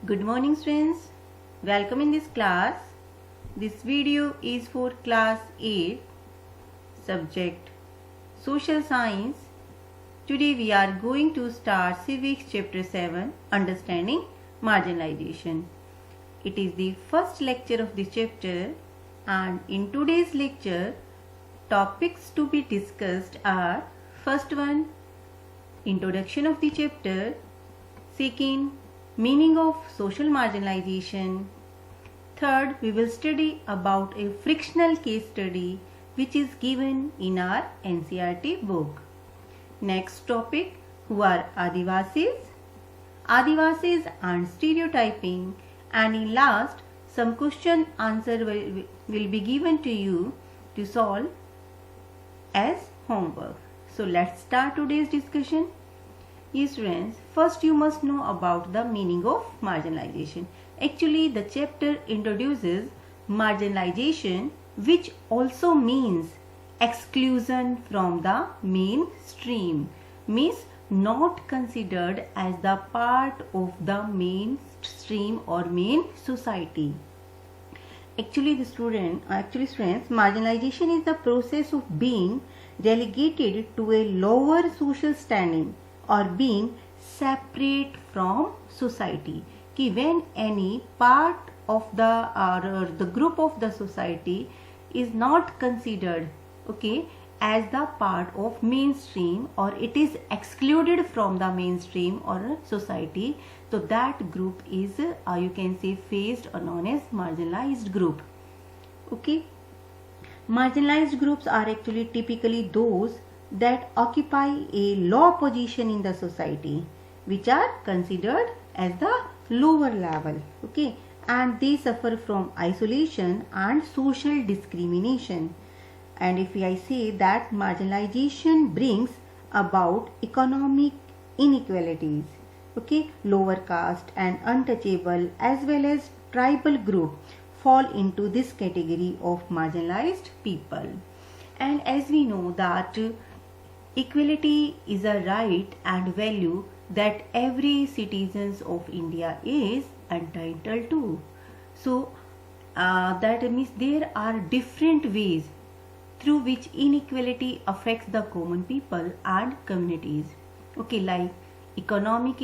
Good morning students, welcome in this class. This video is for class 8 subject social science. Today we are going to start Civics chapter 7 understanding marginalization. It is the first lecture of this chapter and in today's lecture topics to be discussed are first one introduction of the chapter, second meaning of social marginalization. Third, we will study about a frictional case study which is given in our NCERT book. Next topic, who are Adivasis and stereotyping, and in last some question answer will be given to you to solve as homework. So let's start today's discussion. Yes friends, first you must know about the meaning of marginalization. Actually the chapter introduces marginalization, which also means exclusion from the mainstream, means not considered as the part of the mainstream or main society. Actually students, marginalization is the process of being relegated to a lower social standing or being separate from society. Ki when any part of the or the group of the society is not considered as the part of mainstream, or it is excluded from the mainstream or society, so that group is you can say faced or known as marginalized group. Marginalized groups are actually typically those that occupy a low position in the society, which are considered as the lower level, and they suffer from isolation and social discrimination. And if I say that marginalization brings about economic inequalities, lower caste and untouchable as well as tribal group fall into this category of marginalized people. And as we know that equality is a right and value that every citizen of India is entitled to. So that means there are different ways through which inequality affects the common people and communities. Like economic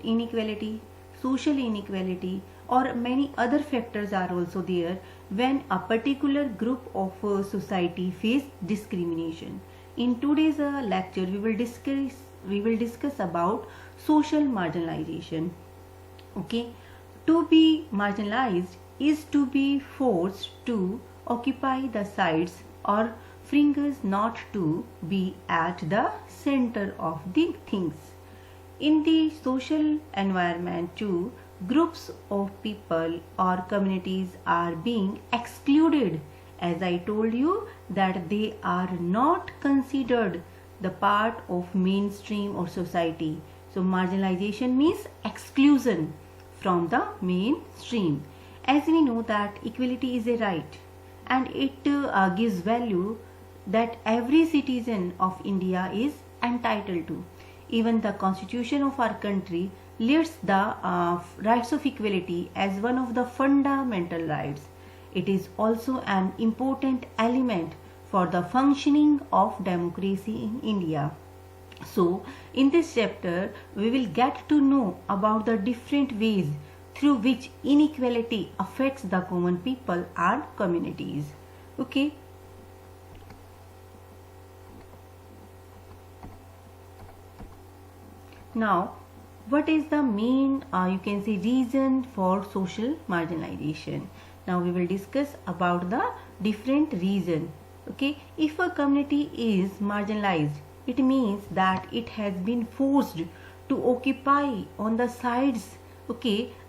inequality, social inequality, or many other factors are also there when a particular group of society face discrimination. In today's lecture, we will discuss about social marginalization. To be marginalized is to be forced to occupy the sides or fringes, not to be at the center of the things. In the social environment too, groups of people or communities are being excluded, as I told you that they are not considered the part of mainstream or society. So marginalization means exclusion from the mainstream. As we know that equality is a right and it gives value that every citizen of India is entitled to. Even the constitution of our country lists the rights of equality as one of the fundamental rights. It is also an important element for the functioning of democracy in India. So in this chapter we will get to know about the different ways through which inequality affects the common people and communities. Now what is the main reason for social marginalization? Now we will discuss about the different reason. If a community is marginalized, it means that it has been forced to occupy on the sides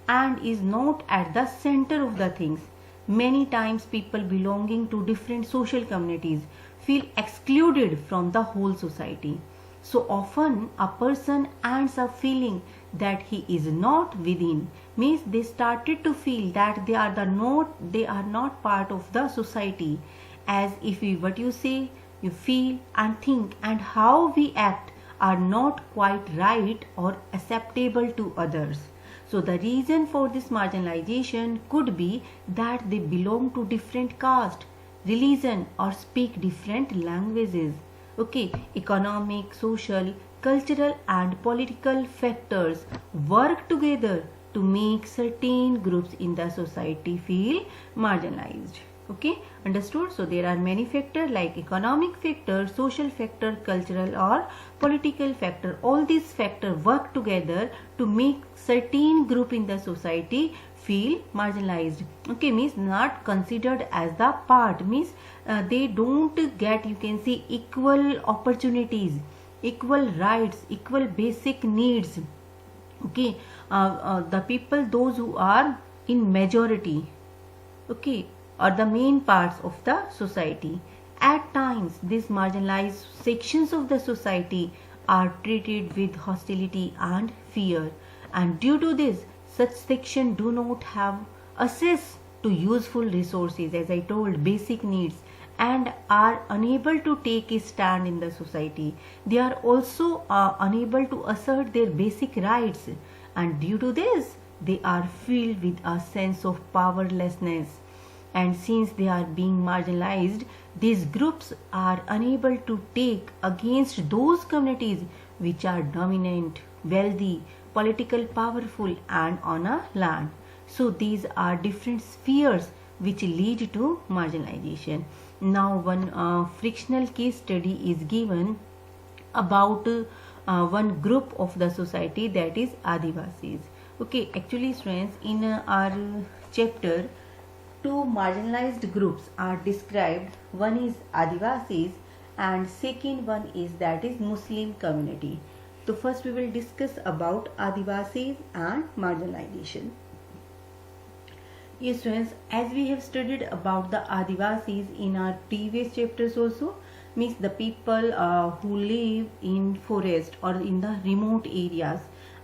and is not at the center of the things. Many times people belonging to different social communities feel excluded from the whole society. So often a person ends up feeling that he is not within, means they started to feel that they are not part of the society, as if what you say, you feel and think and how we act are not quite right or acceptable to others. So the reason for this marginalization could be that they belong to different caste, religion, or speak different languages. Okay, economic, social, cultural and political factors work together to make certain groups in the society feel marginalized. Okay, understood? So there are many factors like economic factor, social factor, cultural or political factor. All these factors work together to make certain group in the society feel marginalized. Okay, means not considered as the part, means they don't get, you can say, equal opportunities, equal rights, equal basic needs. Okay, the people, those who are in majority, okay, or the main parts of the society. At times, these marginalized sections of the society are treated with hostility and fear, and due to this, such sections do not have access to useful resources, as I told, basic needs, and are unable to take a stand in the society. They are also unable to assert their basic rights, and due to this, they are filled with a sense of powerlessness. And since they are being marginalized, these groups are unable to take against those communities which are dominant, wealthy, political powerful and on a land. So these are different spheres which lead to marginalization. Now one frictional case study is given about one group of the society, that is Adivasis. Okay, actually students, in our chapter, two marginalized groups are described. One is Adivasis and second one is, that is, Muslim community. So first we will discuss about Adivasis and marginalization. Yes students, as we have studied about the Adivasis in our previous chapters also, means the people who live in forest or in the remote areas,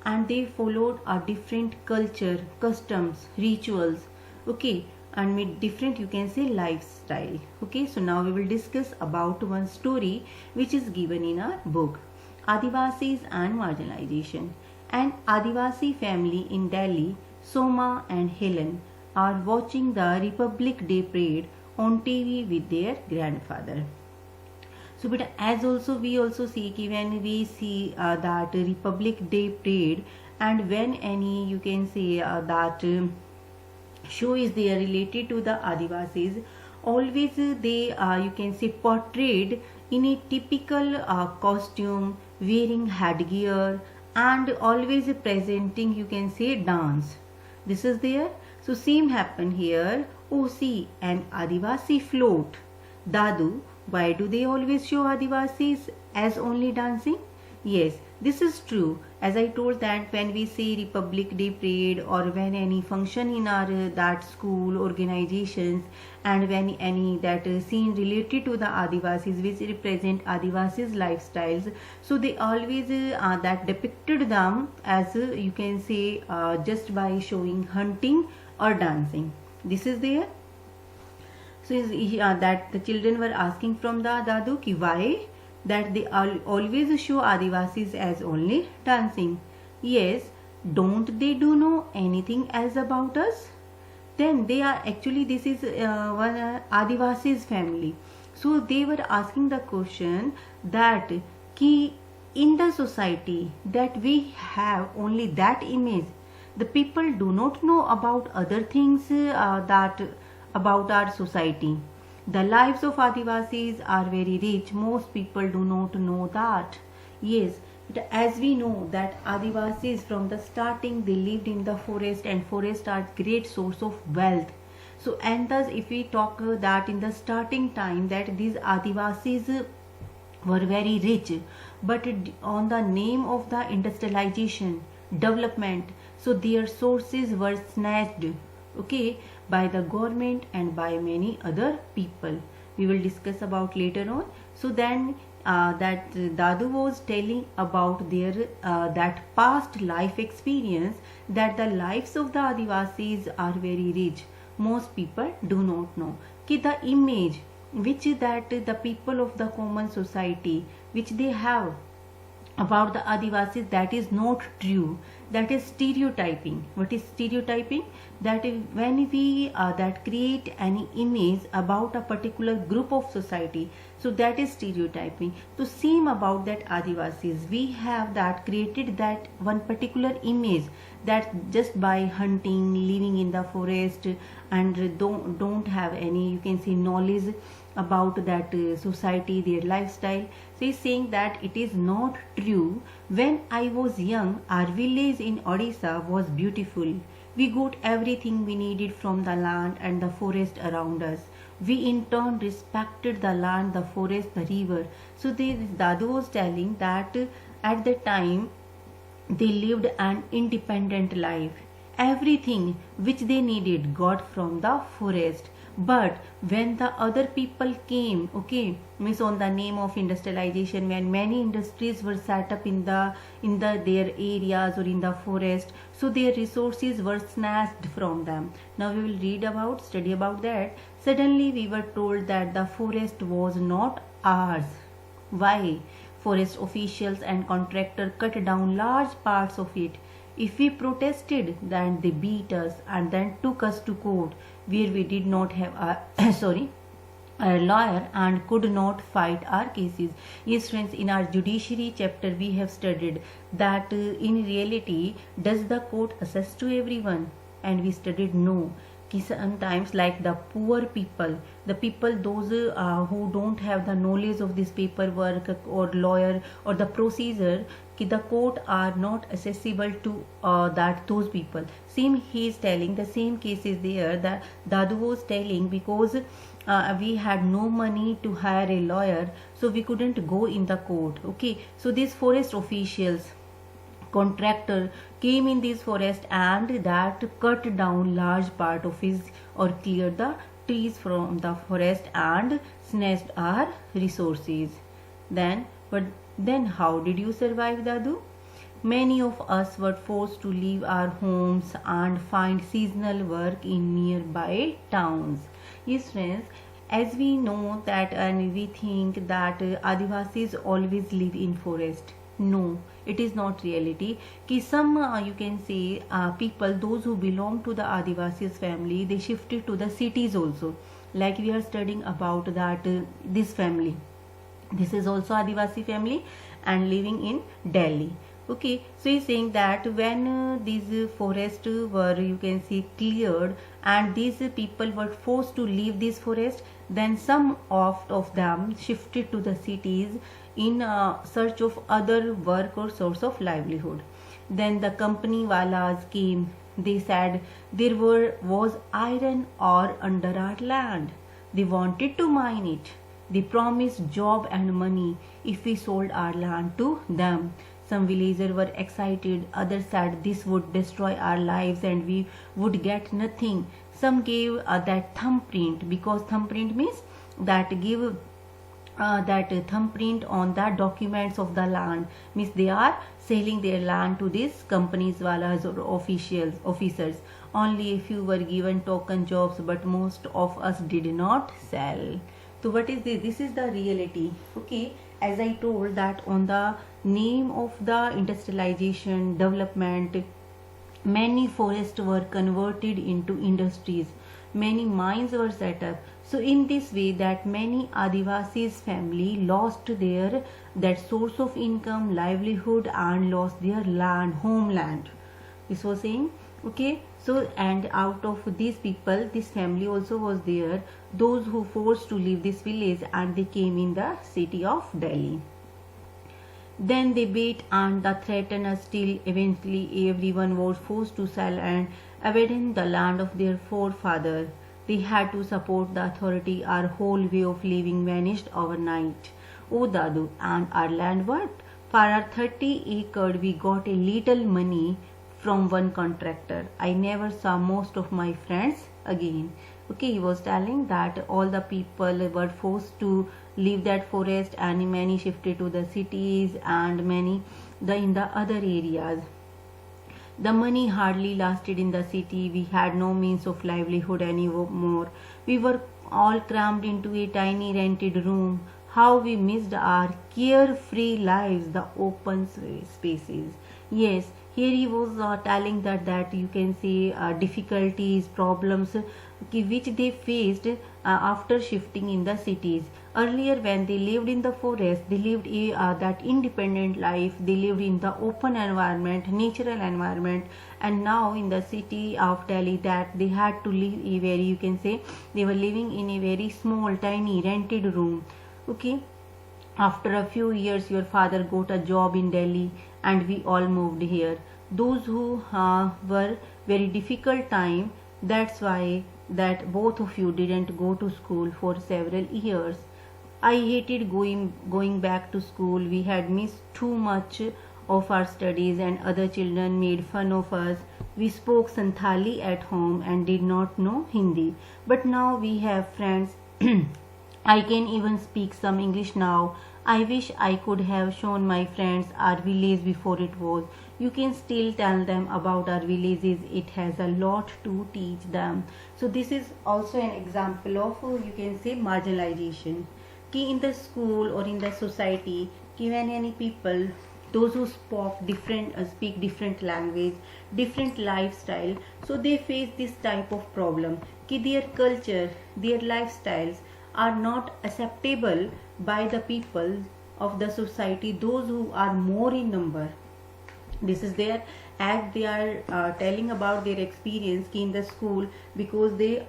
and they followed a different culture, customs, rituals, okay, and with different, you can say, lifestyle. Okay, so now we will discuss about one story which is given in our book, Adivasis and Marginalization. An Adivasi family in Delhi, Soma and Helen, are watching the Republic Day parade on TV with their grandfather. So but as also we also see कि when we see that Republic Day parade, and when any, you can say, that show is there related to the Adivasis, always they you can say portrayed in a typical costume, wearing headgear, and always presenting, you can say, dance. This is there. So same happen here. Oh, see, an Adivasi float. Dadu, why do they always show Adivasis as only dancing? Yes, this is true. As I told that when we say Republic Day parade, or when any function in our that school organizations, and when any that scene related to the Adivasis which represent Adivasis lifestyles, so they always that depicted them as you can say just by showing hunting or dancing. This is there. So that the children were asking from the Dadu ki why that they always show Adivasis as only dancing. Yes, don't they do know anything else about us? Then they are actually, this is one Adivasis family. So they were asking the question that ki in the society that we have only that image, the people do not know about other things that about our society. The lives of Adivasis are very rich. Most people do not know that. Yes, but as we know that Adivasis from the starting, they lived in the forest, and forest are great source of wealth. So and thus if we talk that in the starting time that these Adivasis were very rich, but on the name of the industrialization, development, so their sources were snatched, okay, by the government and by many other people. We will discuss about later on. So then that Dadu was telling about their that past life experience, that the lives of the Adivasis are very rich. Most people do not know कि the image which that the people of the common society which they have about the Adivasis, that is not true. that is stereotyping. What is stereotyping? That is when we that create any image about a particular group of society, so that is stereotyping. So same about that Adivasis, we have that created that one particular image that just by hunting, living in the forest, and don't have any, you can say, knowledge about that society, their lifestyle. So he's saying that it is not true. When I was young, our village in Odisha was beautiful. We got everything we needed from the land and the forest around us. We in turn respected the land, the forest, the river. So Dadu was telling that at the time they lived an independent life. Everything which they needed got from the forest. But when the other people came, okay, means on the name of industrialization, when many industries were set up in their areas or in the forest, so their resources were snatched from them. Now we will study about that. Suddenly we were told that the forest was not ours. Why? Forest officials and contractors cut down large parts of it. If we protested, then they beat us and then took us to court, where we did not have a lawyer and could not fight our cases. Yes friends, in our judiciary chapter we have studied that in reality, does the court assess to everyone? And we studied no. Sometimes like the poor people, the people those who don't have the knowledge of this paperwork or lawyer or the procedure, the court are not accessible to those people. Same he is telling, the same case is there that Dadu was telling, because we had no money to hire a lawyer, so we couldn't go in the court. Okay, so these forest officials, contractor came in this forest and that cut down large part of his or cleared the trees from the forest and snatched our resources. Then how did you survive, Dadu? Many of us were forced to leave our homes and find seasonal work in nearby towns. Yes friends, as we know that and we think that Adivasis always live in forest. No, it is not reality. Some you can say people, those who belong to the Adivasis family, they shifted to the cities also. Like we are studying about that this family. This is also Adivasi family and living in Delhi. Okay, so he's saying that when these forests were, you can see, cleared and these people were forced to leave this forest, then some of them shifted to the cities in search of other work or source of livelihood. Then the company walas came. They said there was iron ore under our land. They wanted to mine it. They promised job and money if we sold our land to them. Some villagers were excited, others said this would destroy our lives and we would get nothing. Some gave that thumbprint, because thumbprint means that give that thumbprint on the documents of the land, means they are selling their land to these companies walas or officers. Only a few were given token jobs, but most of us did not sell. So what is this? This is the reality. Okay, as I told that on the name of the industrialization development, many forests were converted into industries, many mines were set up. So in this way that many Adivasis family lost their that source of income, livelihood, and lost their land, homeland. This was saying, okay. So and out of these people, this family also was there, those who forced to leave this village and they came in the city of Delhi. Then they beat and threatened us till eventually everyone was forced to sell and abandon the land of their forefathers. They had to support the authority. Our whole way of living vanished overnight. Oh Dadu, and our land what? For our 30 acres we got a little money from one contractor. I never saw most of my friends again. Okay, he was telling that all the people were forced to leave that forest and many shifted to the cities and many in the other areas. The money hardly lasted in the city. We had no means of livelihood anymore. We were all crammed into a tiny rented room. How we missed our carefree lives, the open spaces. Yes, here he was telling that you can say difficulties, problems which they faced after shifting in the cities. Earlier, when they lived in the forest, they lived that independent life, they lived in the open environment, natural environment, and now in the city of Delhi, that they had to live a very, you can say, they were living in a very small, tiny, rented room. Okay, after a few years, your father got a job in Delhi, and we all moved here. Those who were very difficult time, that's why that both of you didn't go to school for several years. I hated going back to school. We had missed too much of our studies, and other children made fun of us. We spoke Santhali at home and did not know Hindi. But now we have friends. I can even speak some English now. I wish I could have shown my friends our village before it was. You can still tell them about our villages. It has a lot to teach them. So this is also an example of, you can say, marginalization. Ki in the school or in the society, ki when any people, those who speak different language, different lifestyle, so they face this type of problem. Ki their culture, their lifestyles are not acceptable by the people of the society, those who are more in number. This is their, as they are telling about their experience in the school, because they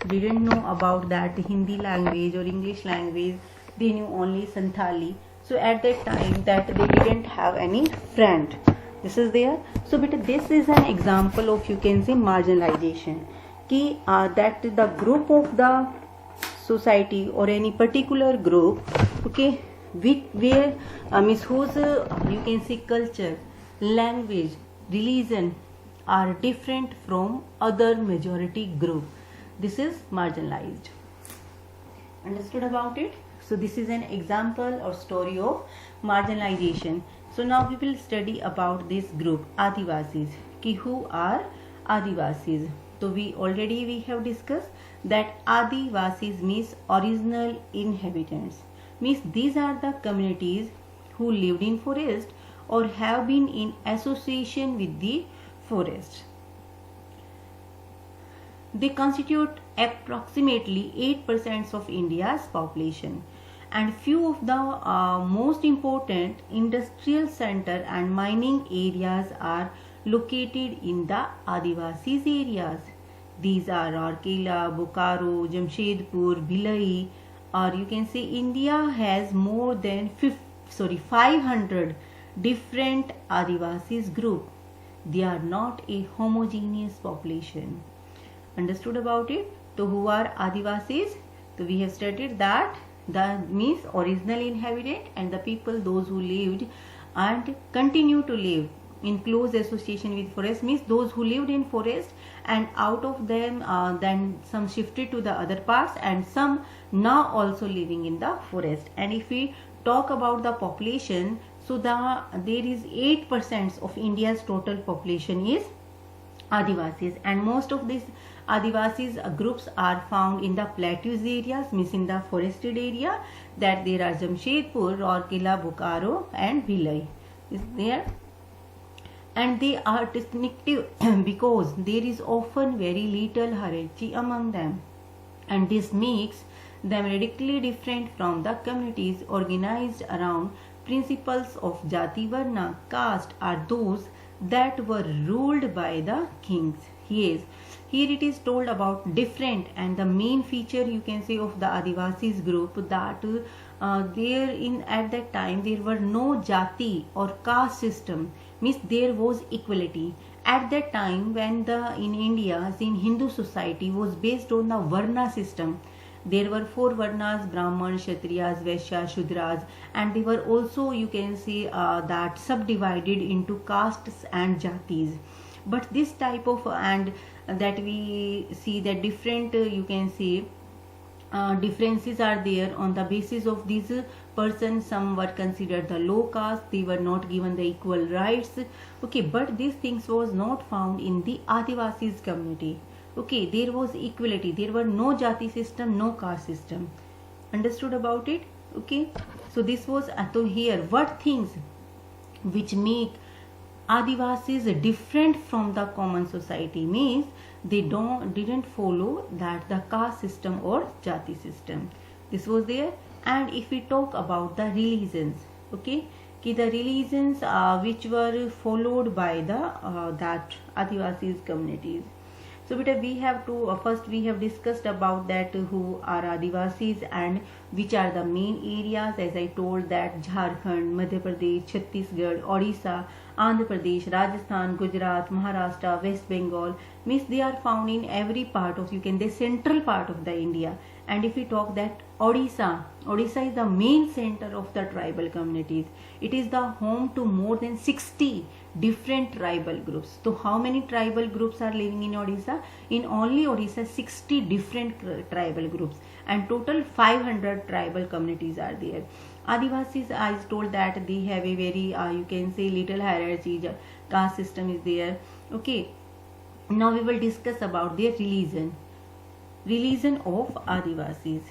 didn't know about that Hindi language or English language, they knew only Santhali. So at that time that they didn't have any friend. This is there. So but this is an example of, you can say, marginalization. Ki that the group of the society or any particular group, okay, where whose you can say culture, language, religion are different from other majority group. This is marginalized. Understood about it? So this is an example or story of marginalization. So now we will study about this group, Adivasis. Ki who are Adivasis? So we have discussed that Adivasis means original inhabitants. Means these are the communities who lived in forest or have been in association with the forest. They constitute approximately 8% of India's population, and few of the most important industrial center and mining areas are located in the Adivasis areas. These are Rourkela, Bokaro, Jamshedpur, Bhilai, or you can say India has more than 500 different Adivasis group. They are not a homogeneous population. Understood about it? So who are Adivasis? So we have studied that the means original inhabitant and the people, those who lived and continue to live in close association with forest, means those who lived in forest, and out of them then some shifted to the other parts and some now also living in the forest. And if we talk about the population, so there is 8% of India's total population is Adivasis, and most of these Adivasis groups are found in the plateaus areas, means in the forested area, that there are Jamshedpur, Rourkela, Bokaro and Bhilai is there. And they are distinctive because there is often very little hierarchy among them, and this makes them radically different from the communities organized around principles of Jati Varna. Caste are those that were ruled by the kings. Yes, here it is told about different, and the main feature, you can say, of the Adivasis group, that there in at that time there were no Jati or caste system, means there was equality. At that time when in India, in Hindu society was based on the Varna system. There were 4 Varnas: Brahman, Kshatriyas, Vaishyas, Shudras, and they were also, you can say, that subdivided into castes and jatis. But this type of, and that we see that different, you can say, differences are there on the basis of these persons. Some were considered the low caste, they were not given the equal rights. Okay, but these things was not found in the Adivasis community. Okay, there was equality, there were no Jati system, no caste system. Understood about it? Okay, so this was, so here what things which make Adivasis different from the common society, means they didn't follow that the caste system or jati system. This was there. And if we talk about the religions, okay, the religions which were followed by the that Adivasis communities. So beta, we have to first we have discussed about that who are Adivasis and which are the main areas. As I told that Jharkhand, Madhya Pradesh, Chhattisgarh, Odisha, Andhra Pradesh, Rajasthan, Gujarat, Maharashtra, West Bengal, means they are found in every part of, you can say, central part of the India. And if we talk that Odisha is the main center of the tribal communities. It is the home to more than 60 different tribal groups. So how many tribal groups are living in Odisha? In only Odisha, 60 different tribal groups, and total 500 tribal communities are there. Adivasis, I was told that they have a very you can say little hierarchy, caste system is there. Okay, now we will discuss about their religion of Adivasis.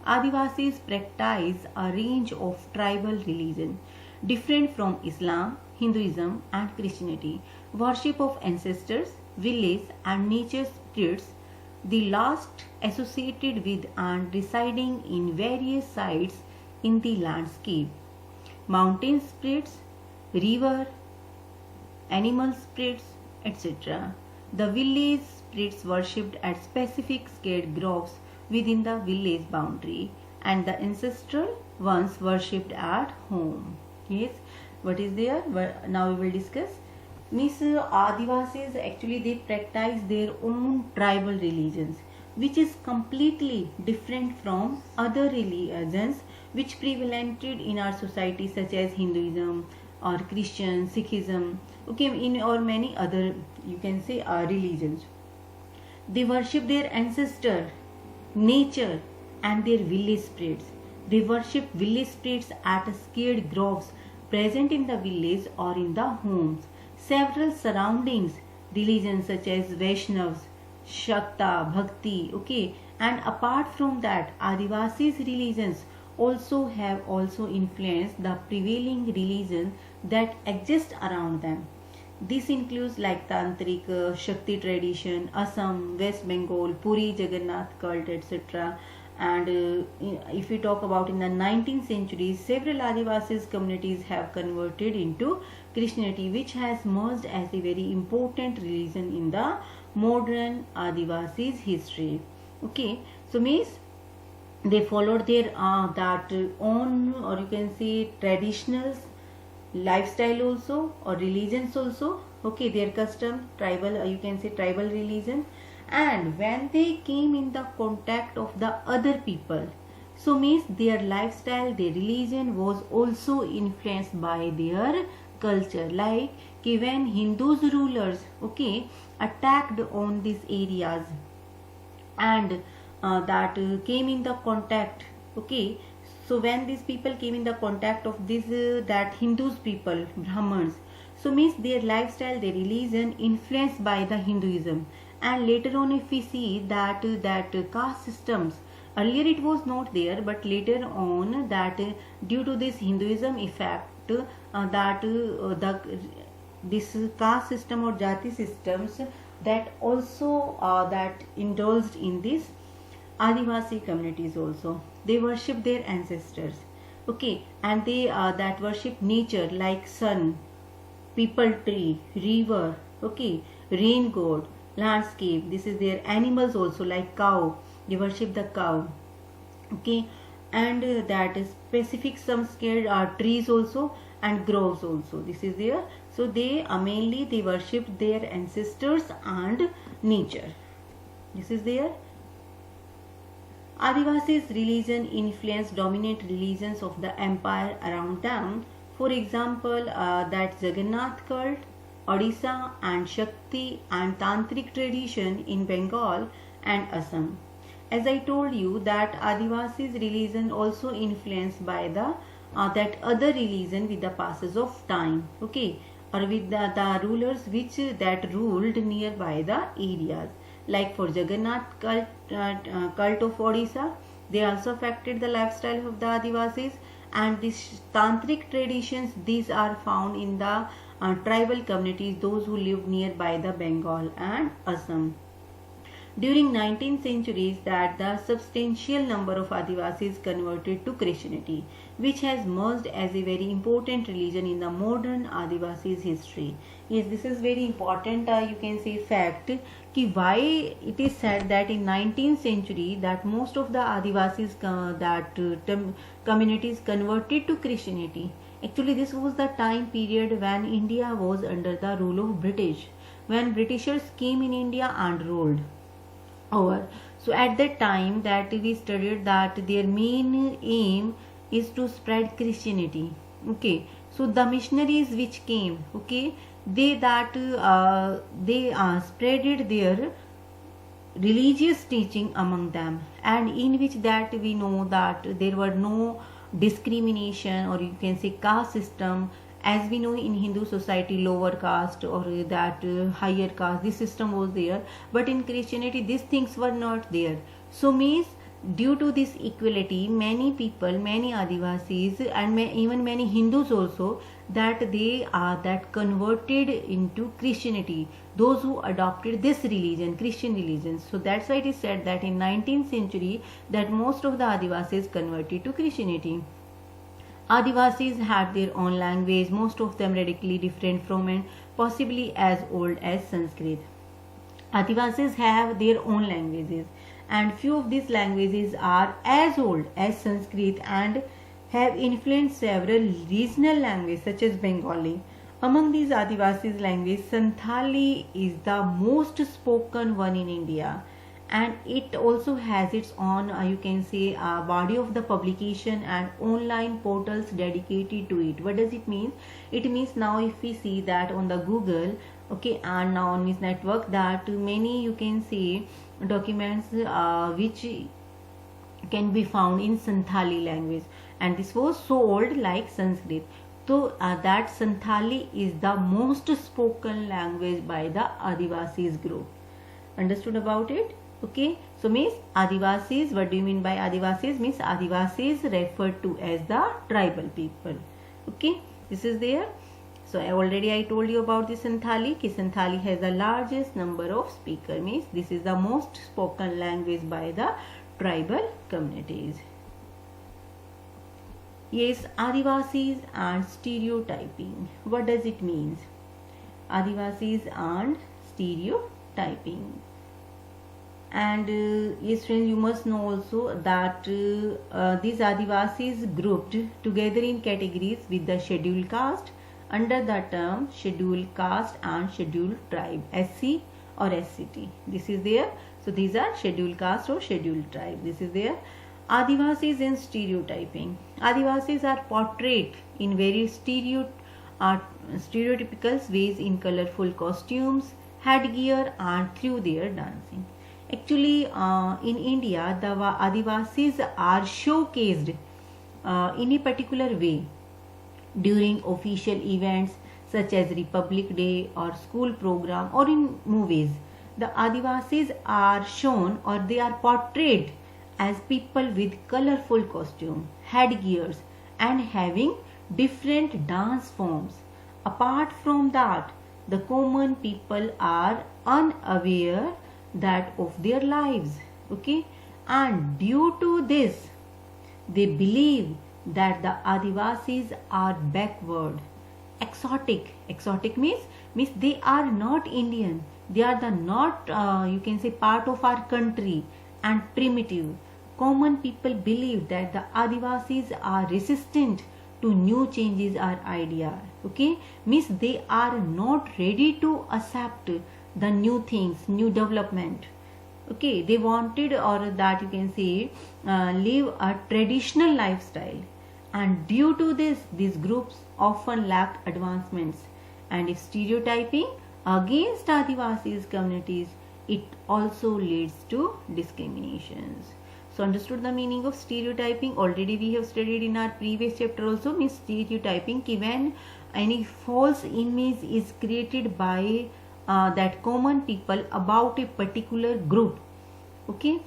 Adivasis practice a range of tribal religion different from Islam, Hinduism and Christianity. Worship of ancestors, village and nature spirits, the last associated with and residing in various sites in the landscape. Mountain spirits, river, animal spirits, etc. The village spirits worshipped at specific sacred groves within the village boundary, and the ancestral ones worshipped at home. Yes, what is there? Now we will discuss. Miss Adivasis, actually they practice their own tribal religions, which is completely different from other religions which prevalented in our society, such as Hinduism or Christian, Sikhism, okay, in or many other, you can say, religions. They worship their ancestor, nature and their village spirits. They worship village spirits at sacred groves present in the village or in the homes. Several surroundings religions such as Vaishnavas, Shakta, Bhakti, okay, and apart from that, Adivasis religions also have influenced the prevailing religion that exist around them. This includes like Tantric, Shakti tradition, Assam, West Bengal, Puri Jagannath cult, etc. And if we talk about in the 19th century, several Adivasis communities have converted into Christianity, which has merged as a very important religion in the modern Adivasis history. Okay, so means they followed their that own, or you can say, traditional lifestyle also, or religions also. Okay, their custom, tribal, you can say tribal religion. And when they came in the contact of the other people, so means their lifestyle, their religion was also influenced by their culture. Like when Hindus rulers, okay, attacked on these areas and that came in the contact, okay, so when these people came in the contact of this that Hindus people, Brahmins, so means their lifestyle, their religion influenced by the Hinduism. And later on, if we see that caste systems, earlier it was not there, but later on that due to this Hinduism effect, this caste system or jati systems that also that indulged in this Adivasi communities also. They worship their ancestors, okay, and they that worship nature like sun, people tree, river, okay, rain god, landscape. This is their animals also, like cow. They worship the cow, okay, and that is specific some scared trees also and groves also. This is there. So they mainly they worship their ancestors and nature. This is there. Adivasis religion influenced dominant religions of the empire around them. For example, that Jagannath cult, Odisha, and Shakti and Tantric tradition in Bengal and Assam. As I told you that Adivasis religion also influenced by the that other religion with the passes of time, okay, or with the rulers which that ruled nearby the areas. Like for Jagannath cult of Odisha, they also affected the lifestyle of the Adivasis. And these tantric traditions, these are found in the tribal communities, those who lived nearby the Bengal and Assam. During 19th centuries, that the substantial number of Adivasis converted to Christianity, which has merged as a very important religion in the modern Adivasis history. Yes, this is very important. You can say fact. Ki why it is said that in 19th century that most of the Adivasis communities converted to Christianity. Actually, this was the time period when India was under the rule of British, when Britishers came in India and ruled over. So at that time that we studied that their main aim is to spread Christianity. Okay, so the missionaries which came, okay, they spreaded their religious teaching among them, and in which that we know that there were no discrimination, or you can say caste system. As we know in Hindu society, lower caste or that higher caste, this system was there, but in Christianity these things were not there. So means due to this equality, many people, many Adivasis and even many Hindus also, that they are that converted into Christianity, those who adopted this religion, Christian religion. So that's why it is said that in 19th century that most of the Adivasis converted to Christianity. Adivasis had their own language, most of them radically different from and possibly as old as Sanskrit. Adivasis have their own languages, and few of these languages are as old as Sanskrit and have influenced several regional languages such as Bengali. Among these Adivasis languages, Santhali is the most spoken one in India, and it also has its own you can say body of the publication and online portals dedicated to it. What does it mean? It means now if we see that on the Google, okay, and now on this network, that many you can see documents which can be found in Santhali language, and this was so old like Sanskrit. So that Santhali is the most spoken language by the Adivasis group. Understood about it? Okay, so means Adivasis, what do you mean by Adivasis? Means Adivasis referred to as the tribal people. Okay, this is there. So I told you about the Santhali. Ki Santhali has the largest number of speakers. Means this is the most spoken language by the tribal communities. Yes, Adivasis and stereotyping. What does it mean? Adivasis and stereotyping. And yes friends, you must know also that these Adivasis grouped together in categories with the scheduled caste under the term scheduled caste and scheduled tribe, SC or SCT. This is there. So these are scheduled caste or scheduled tribe. This is there. Adivasis and stereotyping. Adivasis are portrayed in very stereotypical ways in colorful costumes, headgear and through their dancing. Actually, in India, the Adivasis are showcased in a particular way during official events such as Republic Day or school program or in movies. The Adivasis are shown or they are portrayed as people with colorful costume, headgears and having different dance forms. Apart from that, the common people are unaware that of their lives, okay, and due to this they believe that the Adivasis are backward, exotic means they are not Indian, they are the not you can say part of our country, and primitive. Common people believe that the Adivasis are resistant to new changes or ideas, okay, means they are not ready to accept the new things, new development. Okay, they wanted or that you can say live a traditional lifestyle, and due to this these groups often lack advancements. And if stereotyping against Adivasis communities, it also leads to discriminations. So understood the meaning of stereotyping? Already we have studied in our previous chapter also. Means stereotyping ki when any false image is created by that common people about a particular group, okay,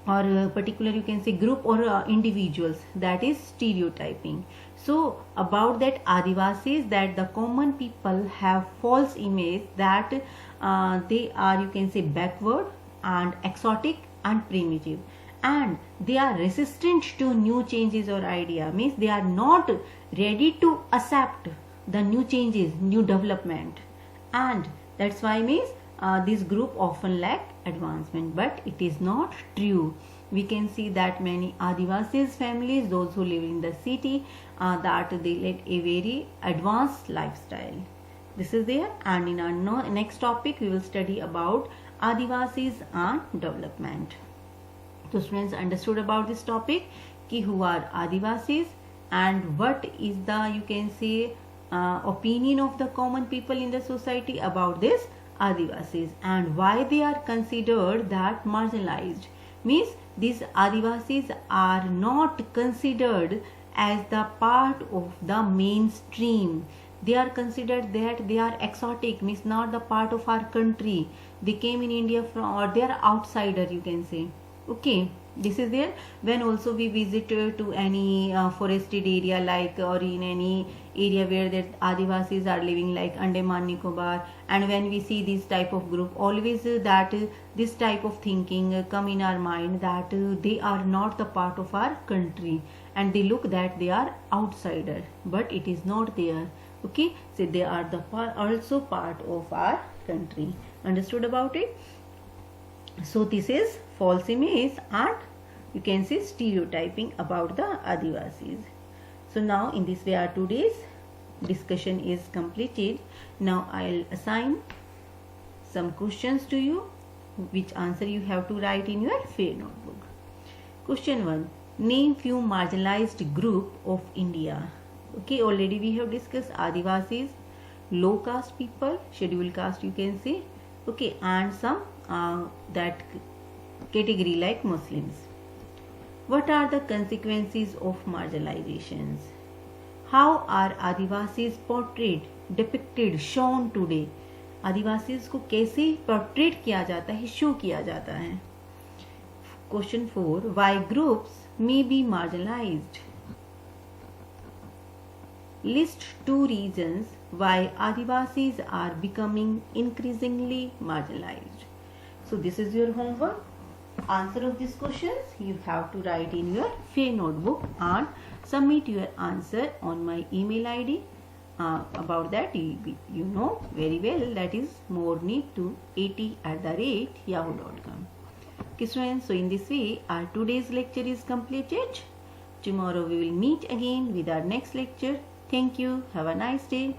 or particular you can say group or individuals, that is stereotyping. So about that Adivasis, that the common people have false image that they are you can say backward and exotic and primitive, and they are resistant to new changes or idea, means they are not ready to accept the new changes, new development, and that's why means this group often lack advancement. But it is not true. We can see that many Adivasis families, those who live in the city, that they lead a very advanced lifestyle. This is there, and in our next topic we will study about Adivasis and development. So students understood about this topic ki who are Adivasis and what is the you can say opinion of the common people in the society about this Adivasis, and why they are considered that marginalized, means these Adivasis are not considered as the part of the mainstream. They are considered that they are exotic, means not the part of our country. They came in India from, or they are outsider you can say. Okay, this is there. When also we visit to any forested area like or in any area where that Adivasis are living like Andaman Nicobar, and when we see this type of group, always that this type of thinking come in our mind that they are not the part of our country, and they look that they are outsider, but it is not there. Okay, so they are the also part of our country. Understood about it? So this is false image and you can say stereotyping about the Adivasis. So now in this way our today's discussion is completed. Now I'll assign some questions to you, which answer you have to write in your fair notebook. Question 1. Name few marginalized group of India. Okay, already we have discussed Adivasis, low caste people, scheduled caste you can say. Okay, and some that category like Muslims. What are the consequences of marginalizations? How are Adivasis portrayed, depicted, shown today? Adivasis को कैसे portrayed किया जाता है, show किया जाता है? Question 4. Why groups may be marginalized? List 2 reasons why Adivasis are becoming increasingly marginalized. So this is your homework. Answer of these questions you have to write in your fair notebook and submit your answer on my email ID. About that you know very well, that is morni280@yahoo.com. Okay students, so in this way our today's lecture is completed. Tomorrow we will meet again with our next lecture. Thank you. Have a nice day.